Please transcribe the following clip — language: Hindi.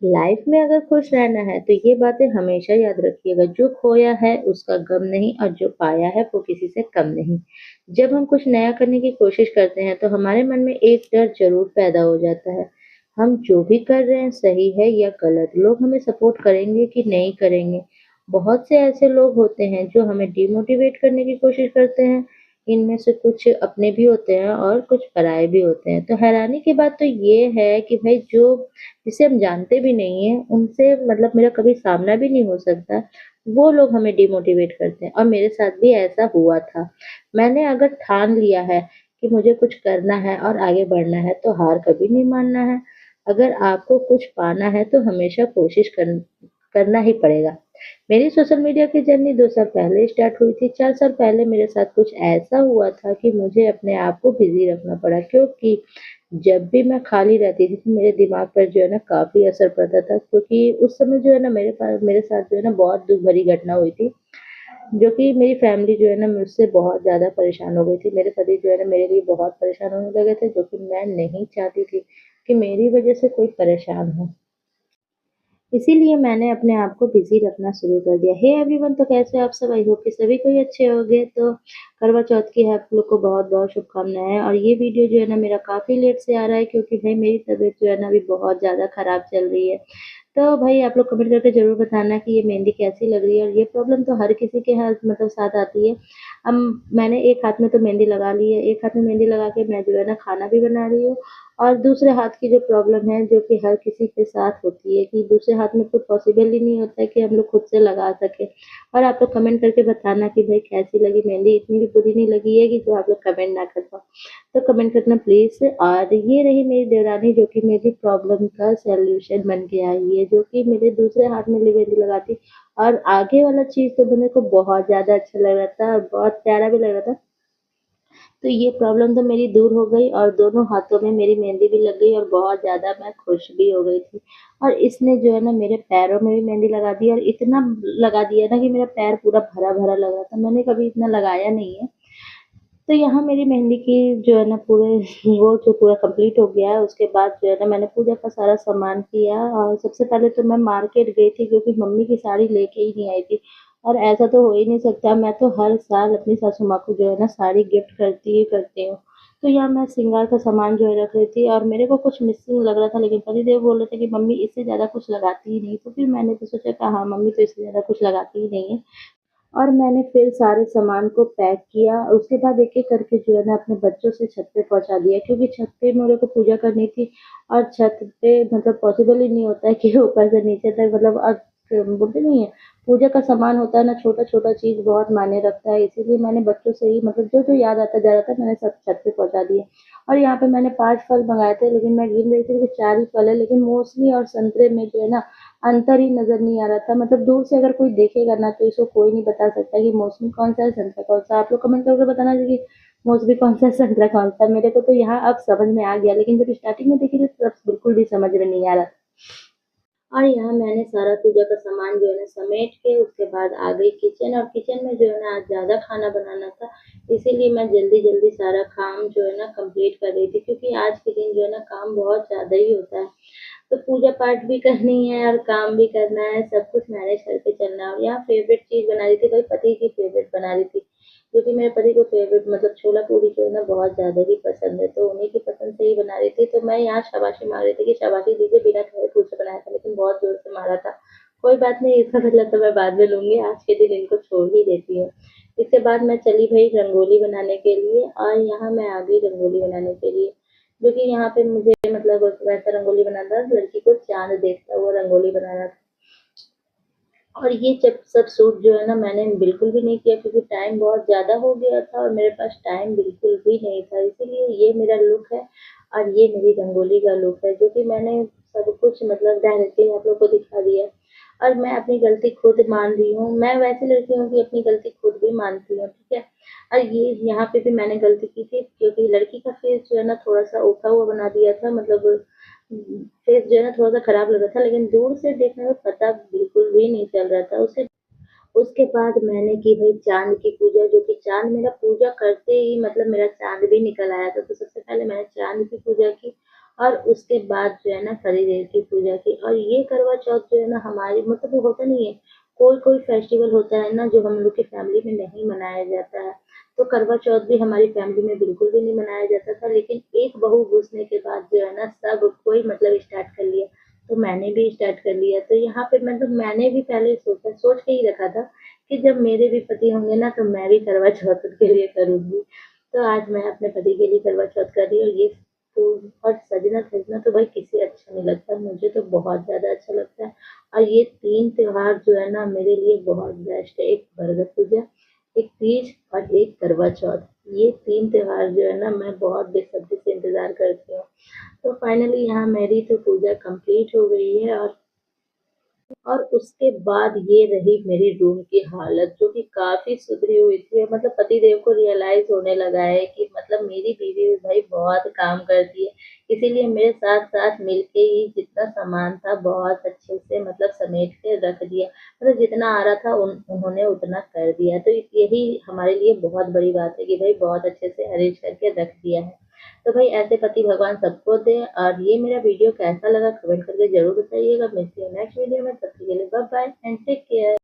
लाइफ में अगर खुश रहना है तो ये बातें हमेशा याद रखिएगा, जो खोया है उसका गम नहीं और जो पाया है वो किसी से कम नहीं। जब हम कुछ नया करने की कोशिश करते हैं तो हमारे मन में एक डर जरूर पैदा हो जाता है। हम जो भी कर रहे हैं सही है या गलत, लोग हमें सपोर्ट करेंगे कि नहीं करेंगे। बहुत से ऐसे लोग होते हैं जो हमें डिमोटिवेट करने की कोशिश करते हैं। इनमें से कुछ अपने भी होते हैं और कुछ पराये भी होते हैं। तो हैरानी की बात तो ये है कि भाई जो जिसे हम जानते भी नहीं हैं, उनसे मतलब मेरा कभी सामना भी नहीं हो सकता, वो लोग हमें डिमोटिवेट करते हैं और मेरे साथ भी ऐसा हुआ था। मैंने अगर ठान लिया है कि मुझे कुछ करना है और आगे बढ़ना है, तो हार कभी नहीं मानना है। अगर आपको कुछ पाना है, तो हमेशा कोशिश करना ही पड़ेगा। मेरी सोशल मीडिया की जर्नी 2 साल पहले स्टार्ट हुई थी। 4 साल पहले मेरे साथ कुछ ऐसा हुआ था कि मुझे अपने आप को बिज़ी रखना पड़ा, क्योंकि जब भी मैं खाली रहती थी तो मेरे दिमाग पर जो है ना काफ़ी असर पड़ता था, क्योंकि उस समय जो है ना मेरे साथ जो है ना बहुत दुःख भरी घटना हुई थी, जो कि मेरी फैमिली जो है ना मुझसे बहुत ज़्यादा परेशान हो गई थी। मेरे पति जो है ना मेरे लिए बहुत परेशान होने लगे थे, जो कि मैं नहीं चाहती थी कि मेरी वज़ह से कोई परेशान हो। इसीलिए मैंने अपने आप को बिज़ी रखना शुरू कर दिया। हे एवरीवन, तो कैसे हो आप सब? आई होप कि सभी कोई अच्छे होंगे। तो करवा चौथ की आप लोग को बहुत-बहुत शुभकामनाएँ। और ये वीडियो जो है ना मेरा काफ़ी लेट से आ रहा है, क्योंकि भई मेरी तबीयत जो है ना अभी बहुत ज़्यादा ख़राब चल रही है। तो भाई आप लोग कमेंट करके ज़रूर बताना कि ये मेहंदी कैसी लग रही है। और ये प्रॉब्लम तो हर किसी के मतलब साथ आती है। मैंने एक हाथ में तो मेहंदी लगा ली है, एक हाथ में मेहंदी लगा के मैं जो है ना खाना भी बना रही हूँ, और दूसरे हाथ की जो प्रॉब्लम है, जो कि हर किसी के साथ होती है, कि दूसरे हाथ में तो पॉसिबल ही नहीं होता है कि हम लोग खुद से लगा सकें। और आप लोग कमेंट करके बताना कि भाई कैसी लगी मेहंदी। इतनी भी बुरी नहीं लगी है कि जो आप लोग कमेंट ना कर पाओ। तो कमेंट करना प्लीज़। और ये रही मेरी देवरानी, जो कि मेरी प्रॉब्लम का सॉल्यूशन बन के आई है, जो कि मेरे दूसरे हाथ में मेहंदी लगाती। और आगे वाला चीज़ तो मेरे को बहुत ज़्यादा अच्छा लग रहा था और बहुत प्यारा भी लग रहा था। तो ये प्रॉब्लम तो मेरी दूर हो गई और दोनों हाथों में मेरी मेहंदी भी लग गई और बहुत ज़्यादा मैं खुश भी हो गई थी। और इसने जो है ना मेरे पैरों में भी मेहंदी लगा दी, और इतना लगा दिया ना कि मेरा पैर पूरा भरा-भरा लग रहा था। मैंने कभी इतना लगाया नहीं है। तो यहाँ मेरी मेहंदी की जो है ना पूरे वो जो पूरा कंप्लीट हो गया है, उसके बाद जो है ना मैंने पूजा का सारा सामान किया। और सबसे पहले तो मैं मार्केट गई थी, क्योंकि मम्मी की साड़ी लेके ही नहीं आई थी। और ऐसा तो हो ही नहीं सकता, मैं तो हर साल अपनी सासू माँ को जो है ना साड़ी गिफ्ट करती ही करती हूँ। तो यहाँ मैं श्रृंगार का सामान जो है रख रही थी, और मेरे को कुछ मिसिंग लग रहा था, लेकिन पतिदेव बोल रहे थे कि मम्मी इससे ज़्यादा कुछ लगाती ही नहीं। तो फिर मैंने तो सोचा कि हाँ, मम्मी तो इससे ज़्यादा कुछ लगाती ही नहीं है। और मैंने फिर सारे सामान को पैक किया। उसके बाद एक-एक करके जो है ना अपने बच्चों से छत पे पहुँचा दिया, क्योंकि छत पे मेरे को पूजा करनी थी। और छत पे मतलब पॉसिबल ही नहीं होता है कि ऊपर से नीचे तक मतलब बोलते नहीं है, पूजा का सामान होता है ना, छोटा-छोटा चीज़ बहुत मायने रखता है। इसीलिए मैंने बच्चों से ही मतलब जो-जो याद आता जा रहा था, मैंने सब छत पे पहुँचा दिया। और यहाँ पे मैंने 5 फल मँगाए थे, लेकिन मैं गिन रही थी कि 4 ही फल है, लेकिन मौसमी और संतरे में जो है ना अंतर ही नज़र नहीं आ रहा था। मतलब दूर से अगर कोई देखेगा ना, तो इसको कोई नहीं बता सकता कि मौसमी कौन-सा है, संतरा कौन-सा है। आप लोग कमेंट करके बताना कि मौसमी कौन-सा है, संतरा कौन-सा है। मेरे को तो यहाँ अब समझ में आ गया, लेकिन जब स्टार्टिंग में देखी थी तब बिल्कुल भी समझ में नहीं आ रहा था। और यहाँ मैंने सारा पूजा का सामान जो है ना समेट के उसके बाद आ गई किचन। और किचन में जो है ना आज ज़्यादा खाना बनाना था, इसीलिए मैं जल्दी-जल्दी सारा काम जो है ना कंप्लीट कर रही थी, क्योंकि आज के दिन जो है ना काम बहुत ज़्यादा ही होता है। तो पूजा पाठ भी करनी है और काम भी करना है, सब कुछ मैनेज करके चलना है। और यहाँ फेवरेट चीज़ बना रही थी, भाई पति की फेवरेट बना रही थी, क्योंकि मेरे पति को फेवरेट मतलब छोला पूरी जो है ना बहुत ज़्यादा ही पसंद है, तो उन्हीं की पसंद से ही बना रही थी। तो मैं यहाँ शाबाशी मार रही थी कि शाबाशी दीजिए, बिना खाए फूल से बनाया था, लेकिन बहुत ज़ोर से मारा था। कोई बात नहीं, इसका बदला तो मैं बाद में लूँगी, आज के दिन इनको छोड़ ही देती हूँ। इसके बाद मैं चली भई रंगोली बनाने के लिए, और यहाँ मैं आ गई रंगोली बनाने के लिए, जो कि यहाँ पे मुझे मतलब वैसा रंगोली बनाना था, लड़की को चाँद देखता हुआ रंगोली बनाना था। और ये जब सब शूट जो है ना मैंने बिल्कुल भी नहीं किया, क्योंकि टाइम बहुत ज़्यादा हो गया था और मेरे पास टाइम बिल्कुल भी नहीं था। इसीलिए ये मेरा लुक है और ये मेरी रंगोली का लुक है, जो कि मैंने सब कुछ मतलब डायरेक्टली आप लोग को दिखा दिया। और मैं अपनी गलती खुद मान रही हूँ। मैं वैसी लड़की हूँ कि अपनी गलती खुद भी मानती हूँ, ठीक है? और ये यहाँ पे भी मैंने गलती की थी, क्योंकि लड़की का फेस जो है ना थोड़ा-सा उठा हुआ बना दिया था, मतलब फेस जो है ना थोड़ा-सा खराब लग रहा था, लेकिन दूर से देखने में पता बिल्कुल भी नहीं चल रहा था। उससे उसके बाद मैंने की भई चाँद की पूजा, जो कि चाँद मेरा पूजा करते ही मतलब मेरा चाँद भी निकल आया था। तो सबसे पहले मैंने चाँद की पूजा की, और उसके बाद जो है ना थोड़ी देर की पूजा की। और ये करवा चौथ जो है ना हमारी मतलब वो होता नहीं है, कोई कोई फेस्टिवल होता है ना जो हम लोग की फैमिली में नहीं मनाया जाता है, तो करवा चौथ भी हमारी फैमिली में बिल्कुल भी नहीं मनाया जाता था, लेकिन एक बहू घुसने के बाद जो है ना सब कोई मतलब स्टार्ट कर लिया, तो मैंने भी स्टार्ट कर लिया। तो यहाँ पे मतलब मैंने भी पहले सोच के ही रखा था कि जब मेरे भी पति होंगे ना तो मैं भी करवा चौथ उनके लिए करूंगी। तो आज मैं अपने पति के लिए करवा चौथ कर रही हूँ। ये फूल और सजना धजना तो भाई किसे अच्छा नहीं लगता, मुझे तो बहुत ज्यादा अच्छा लगता है। और ये 3 त्योहार जो है ना मेरे लिए बहुत बेस्ट है, एक बरगद पूजा, एक तीज और एक करवा चौथ। ये 3 त्योहार जो है ना मैं बहुत बेसब्री से इंतजार करती हूँ। तो फाइनली यहाँ मेरी तो पूजा कंप्लीट हो गई है। और उसके बाद ये रही मेरी रूम की हालत, जो कि काफी सुधरी हुई थी। मतलब पति देव को रियलाइज होने लगा है कि मतलब मेरी बीवी भी भाई बहुत काम करती है, इसीलिए मेरे साथ साथ मिलके ही जितना सामान था बहुत अच्छे से मतलब समेट के रख दिया। मतलब जितना आ रहा था उन्होंने उतना कर दिया। तो यही हमारे लिए बहुत बड़ी बात है कि भाई बहुत अच्छे से अरेंज करके रख दिया है। तो भाई ऐसे पति भगवान सबको दे। और ये मेरा वीडियो कैसा लगा कमेंट करके जरूर बताइएगा। मिलती है नेक्स्ट वीडियो में, तब तक के लिए bye bye and take care.